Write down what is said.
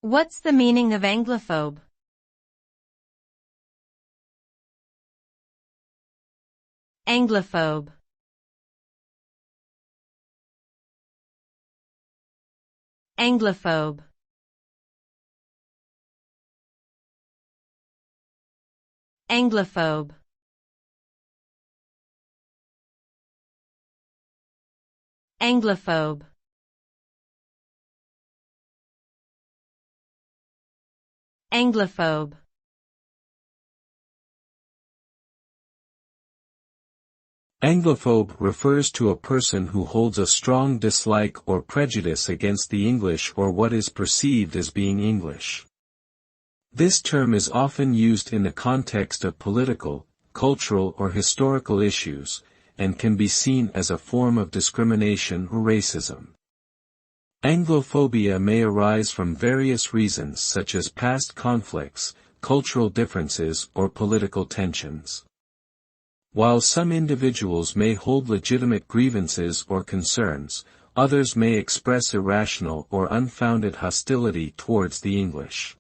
What's the meaning of Anglophobe? Anglophobe. Anglophobe. Anglophobe. Anglophobe. Anglophobe. Anglophobe refers to a person who holds a strong dislike or prejudice against the English or what is perceived as being English. This term is often used in the context of political, cultural or historical issues, and can be seen as a form of discrimination or racism. Anglophobia may arise from various reasons such as past conflicts, cultural differences or political tensions. While some individuals may hold legitimate grievances or concerns, others may express irrational or unfounded hostility towards the English.